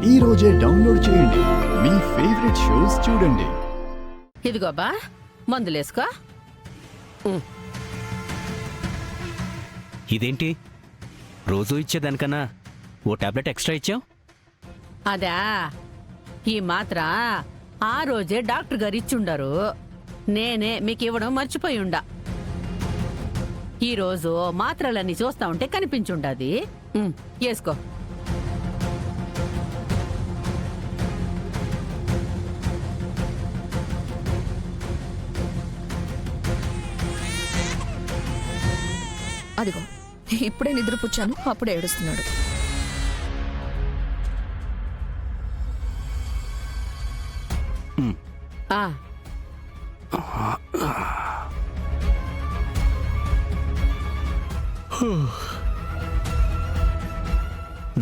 ఈ రోజే డౌన్లోడ్ చేయండి. మీ ఫేవరెట్ షోస్ చూడండి. ఇదిగోబా మందులేసుకో. ఇదేంటి రోజు ఇచ్చేదానికన్నా ఓ టాబ్లెట్ ఎక్స్ట్రా ఇచ్చావు? అదా ఈ మాత్ర ఆ రోజే డాక్టర్ గారు ఇచ్చుండరు. నేనే మీకు ఇవ్వడం మర్చిపోయి ఉండా. ఈరోజు మాత్రలన్నీ చూస్తా ఉంటే కనిపించుండది. వేసుకో. అదిగో ఇప్పుడే నిద్రపుచ్చాను, అప్పుడే ఏడుస్తున్నాడు. ఆ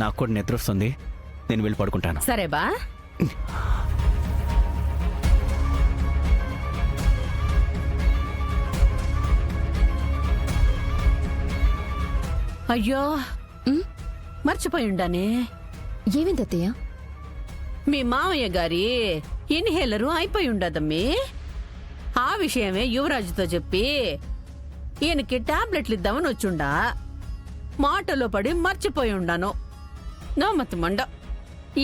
నాకు కూడా నిద్ర వస్తుంది, నేను వెళ్ళి పడుకుంటాను. సరే బా. అయ్యో మర్చిపోయి ఉండానే. ఏమైంది అత్తయ్య? మీ మామయ్య గారి ఇన్హేలరు అయిపోయి ఉండదమ్మీ. ఆ విషయమే యువరాజుతో చెప్పి ఈయనకి టాబ్లెట్లు ఇద్దామని వచ్చుండా. మాటలో పడి మర్చిపోయి ఉండాను. నమ్మతి మండ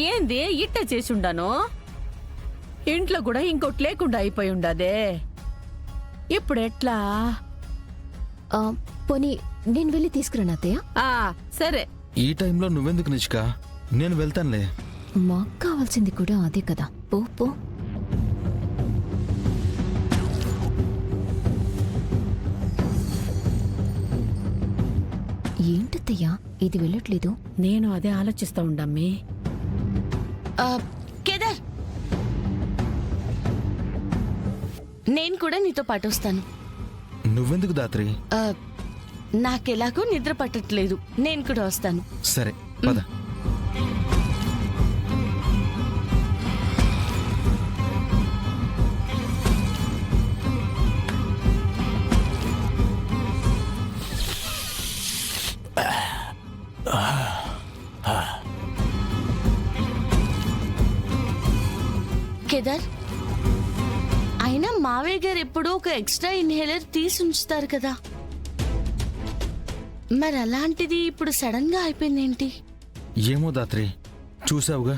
ఏంది ఇట్ట చేసి ఉండాను. ఇంట్లో కూడా ఇంకోటి లేకుండా అయిపోయి ఉండదే. ఇప్పుడు ఎట్లా? పోనీ నేను వెళ్ళి తీసుకురాను అత్తయ్య. సరే. ఈ టైంలో నువ్వెందుకు నిష్కా? నేను వెళ్తానులే. మాకు కావాల్సింది కూడా అదే కదా. పో పో. ఏంటత్తయ్యా ఇది వెళ్ళట్లేదు? నేను అదే ఆలోచిస్తా ఉండమ్మీ. కేదార్, నేను కూడా నీతో పాటు వస్తాను. నువ్వెందుకు దాత్రి? నాకెలాగో నిద్ర పట్టట్లేదు, నేను కూడా వస్తాను. సరే పద. కేదార్, అయినా మావయ్య గారు ఎప్పుడూ ఒక ఎక్స్ట్రా ఇన్హేలర్ తీసి ఉంచుతారు కదా, మరి అలాంటిది ఇప్పుడు సడన్ గా అయిపోయిందేంటి? ఏమో దాత్రి, చూసావుగా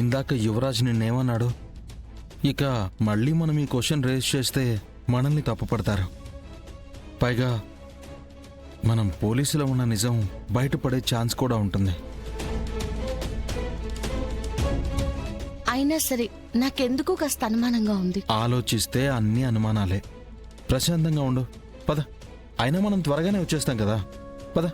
ఇందాక యువరాజ్ నిన్నేమన్నాడు. ఇక మళ్ళీ మనం ఈ క్వశ్చన్ రేజ్ చేస్తే మనల్ని తప్పుపడతారు. పైగా మనం పోలీసులో ఉన్న నిజం బయటపడే ఛాన్స్ కూడా ఉంటుంది. అయినా సరే నాకెందుకు కాస్త అనుమానంగా ఉంది. ఆలోచిస్తే అన్ని అనుమానాలే. ప్రశాంతంగా ఉండు, పద. అయినా మనం త్వరగానే వచ్చేస్తాం కదా, పద.